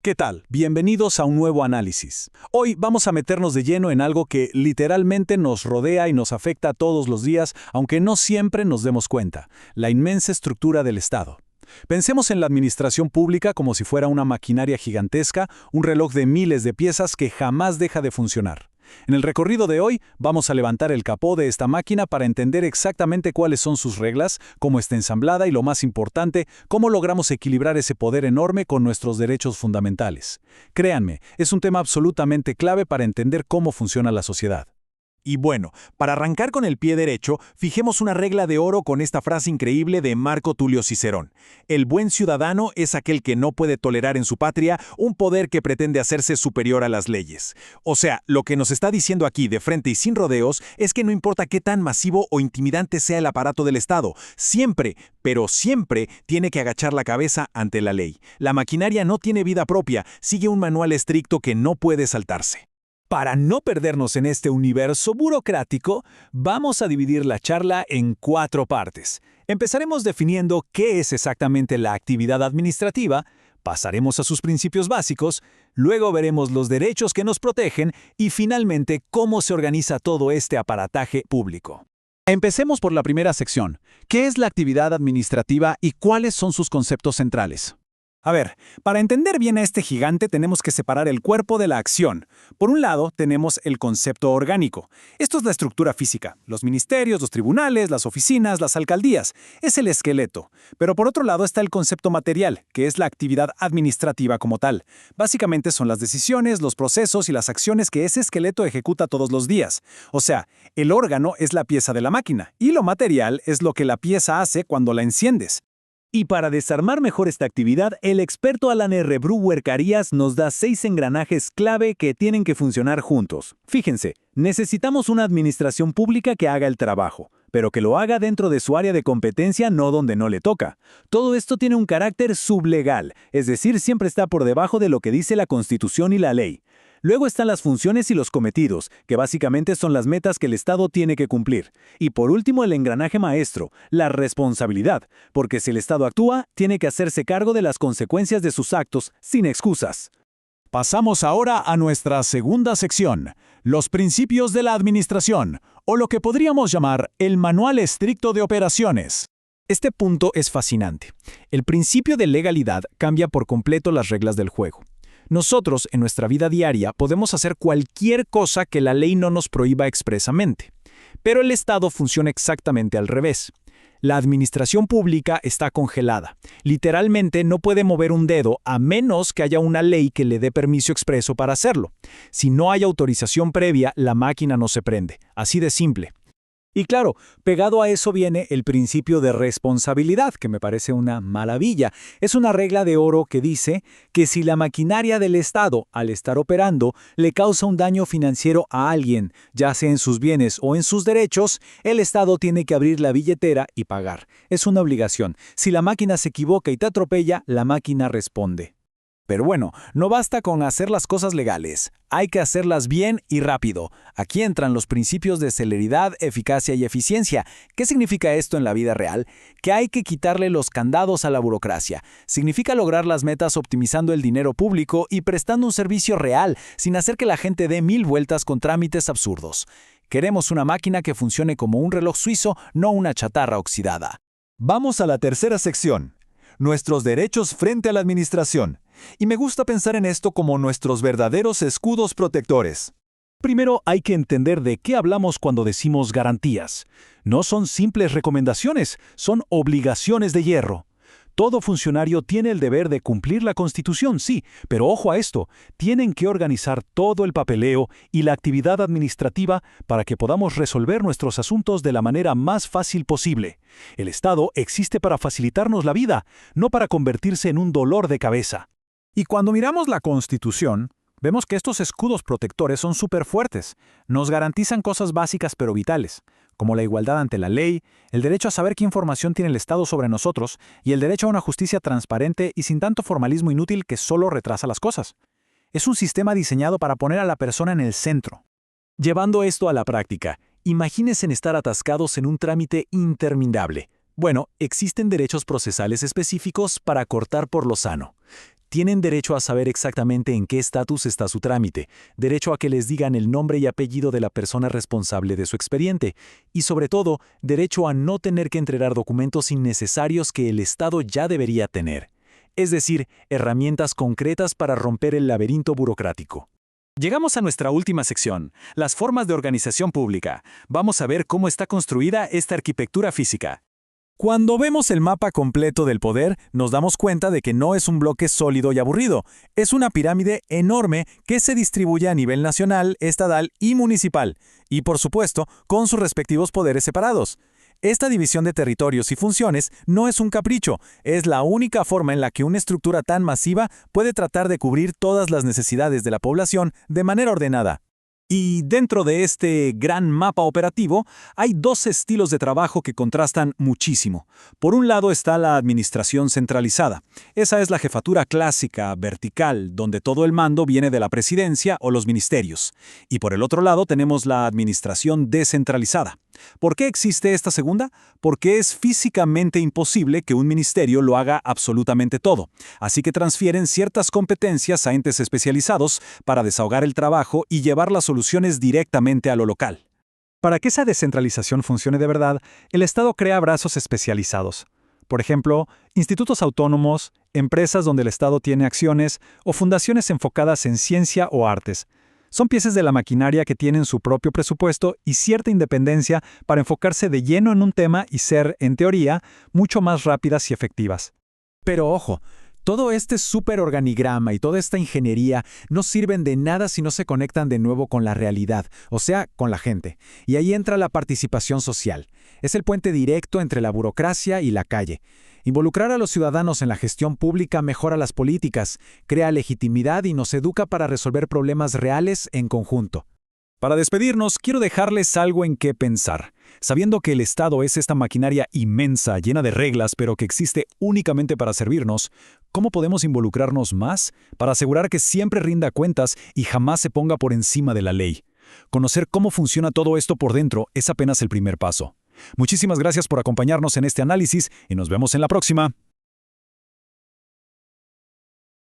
¿Qué tal? Bienvenidos a un nuevo análisis. Hoy vamos a meternos de lleno en algo que literalmente nos rodea y nos afecta todos los días, aunque no siempre nos demos cuenta: la inmensa estructura del Estado. Pensemos en la administración pública como si fuera una maquinaria gigantesca, un reloj de miles de piezas que jamás deja de funcionar. En el recorrido de hoy vamos a levantar el capó de esta máquina para entender exactamente cuáles son sus reglas, cómo está ensamblada y, lo más importante, cómo logramos equilibrar ese poder enorme con nuestros derechos fundamentales. Créanme, es un tema absolutamente clave para entender cómo funciona la sociedad. Y bueno, para arrancar con el pie derecho, fijemos una regla de oro con esta frase increíble de Marco Tulio Cicerón: el buen ciudadano es aquel que no puede tolerar en su patria un poder que pretende hacerse superior a las leyes. O sea, lo que nos está diciendo aquí de frente y sin rodeos es que no importa qué tan masivo o intimidante sea el aparato del Estado, siempre, pero siempre tiene que agachar la cabeza ante la ley. La maquinaria no tiene vida propia, sigue un manual estricto que no puede saltarse. Para no perdernos en este universo burocrático, vamos a dividir la charla en 4 partes. Empezaremos definiendo qué es exactamente la actividad administrativa, pasaremos a sus principios básicos, luego veremos los derechos que nos protegen y finalmente cómo se organiza todo este aparataje público. Empecemos por la primera sección. ¿Qué es la actividad administrativa y cuáles son sus conceptos centrales? A ver, para entender bien a este gigante tenemos que separar el cuerpo de la acción. Por un lado, tenemos el concepto orgánico. Esto es la estructura física: los ministerios, los tribunales, las oficinas, las alcaldías. Es el esqueleto. Pero por otro lado está el concepto material, que es la actividad administrativa como tal. Básicamente son las decisiones, los procesos y las acciones que ese esqueleto ejecuta todos los días. O sea, el órgano es la pieza de la máquina, y lo material es lo que la pieza hace cuando la enciendes. Y para desarmar mejor esta actividad, el experto Alan R. Brewer Carías nos da 6 engranajes clave que tienen que funcionar juntos. Fíjense, necesitamos una administración pública que haga el trabajo, pero que lo haga dentro de su área de competencia, no donde no le toca. Todo esto tiene un carácter sublegal, es decir, siempre está por debajo de lo que dice la Constitución y la ley. Luego están las funciones y los cometidos, que básicamente son las metas que el Estado tiene que cumplir. Y por último, el engranaje maestro, la responsabilidad, porque si el Estado actúa, tiene que hacerse cargo de las consecuencias de sus actos, sin excusas. Pasamos ahora a nuestra segunda sección: los principios de la administración, o lo que podríamos llamar el manual estricto de operaciones. Este punto es fascinante. El principio de legalidad cambia por completo las reglas del juego. Nosotros, en nuestra vida diaria, podemos hacer cualquier cosa que la ley no nos prohíba expresamente. Pero el Estado funciona exactamente al revés. La administración pública está congelada. Literalmente no puede mover un dedo a menos que haya una ley que le dé permiso expreso para hacerlo. Si no hay autorización previa, la máquina no se prende. Así de simple. Y claro, pegado a eso viene el principio de responsabilidad, que me parece una maravilla. Es una regla de oro que dice que si la maquinaria del Estado, al estar operando, le causa un daño financiero a alguien, ya sea en sus bienes o en sus derechos, el Estado tiene que abrir la billetera y pagar. Es una obligación. Si la máquina se equivoca y te atropella, la máquina responde. Pero bueno, no basta con hacer las cosas legales, hay que hacerlas bien y rápido. Aquí entran los principios de celeridad, eficacia y eficiencia. ¿Qué significa esto en la vida real? Que hay que quitarle los candados a la burocracia. Significa lograr las metas optimizando el dinero público y prestando un servicio real, sin hacer que la gente dé 1000 vueltas con trámites absurdos. Queremos una máquina que funcione como un reloj suizo, no una chatarra oxidada. Vamos a la tercera sección: nuestros derechos frente a la administración. Y me gusta pensar en esto como nuestros verdaderos escudos protectores. Primero hay que entender de qué hablamos cuando decimos garantías. No son simples recomendaciones, son obligaciones de hierro. Todo funcionario tiene el deber de cumplir la Constitución, sí, pero ojo a esto, tienen que organizar todo el papeleo y la actividad administrativa para que podamos resolver nuestros asuntos de la manera más fácil posible. El Estado existe para facilitarnos la vida, no para convertirse en un dolor de cabeza. Y cuando miramos la Constitución, vemos que estos escudos protectores son súper fuertes. Nos garantizan cosas básicas pero vitales, como la igualdad ante la ley, el derecho a saber qué información tiene el Estado sobre nosotros y el derecho a una justicia transparente y sin tanto formalismo inútil que solo retrasa las cosas. Es un sistema diseñado para poner a la persona en el centro. Llevando esto a la práctica, imagínense estar atascados en un trámite interminable. Bueno, existen derechos procesales específicos para cortar por lo sano. Tienen derecho a saber exactamente en qué estatus está su trámite, derecho a que les digan el nombre y apellido de la persona responsable de su expediente, y sobre todo, derecho a no tener que entregar documentos innecesarios que el Estado ya debería tener. Es decir, herramientas concretas para romper el laberinto burocrático. Llegamos a nuestra última sección, las formas de organización pública. Vamos a ver cómo está construida esta arquitectura física. Cuando vemos el mapa completo del poder, nos damos cuenta de que no es un bloque sólido y aburrido. Es una pirámide enorme que se distribuye a nivel nacional, estatal y municipal, y por supuesto, con sus respectivos poderes separados. Esta división de territorios y funciones no es un capricho, es la única forma en la que una estructura tan masiva puede tratar de cubrir todas las necesidades de la población de manera ordenada. Y dentro de este gran mapa operativo, hay dos estilos de trabajo que contrastan muchísimo. Por un lado está la administración centralizada. Esa es la jefatura clásica, vertical, donde todo el mando viene de la presidencia o los ministerios. Y por el otro lado tenemos la administración descentralizada. ¿Por qué existe esta segunda? Porque es físicamente imposible que un ministerio lo haga absolutamente todo. Así que transfieren ciertas competencias a entes especializados para desahogar el trabajo y llevar las soluciones directamente a lo local. Para que esa descentralización funcione de verdad, el Estado crea brazos especializados. Por ejemplo, institutos autónomos, empresas donde el Estado tiene acciones o fundaciones enfocadas en ciencia o artes. Son piezas de la maquinaria que tienen su propio presupuesto y cierta independencia para enfocarse de lleno en un tema y ser, en teoría, mucho más rápidas y efectivas. Pero ojo, todo este superorganigrama y toda esta ingeniería no sirven de nada si no se conectan de nuevo con la realidad, o sea, con la gente. Y ahí entra la participación social. Es el puente directo entre la burocracia y la calle. Involucrar a los ciudadanos en la gestión pública mejora las políticas, crea legitimidad y nos educa para resolver problemas reales en conjunto. Para despedirnos, quiero dejarles algo en qué pensar. Sabiendo que el Estado es esta maquinaria inmensa, llena de reglas, pero que existe únicamente para servirnos, ¿cómo podemos involucrarnos más para asegurar que siempre rinda cuentas y jamás se ponga por encima de la ley? Conocer cómo funciona todo esto por dentro es apenas el primer paso. Muchísimas gracias por acompañarnos en este análisis y nos vemos en la próxima.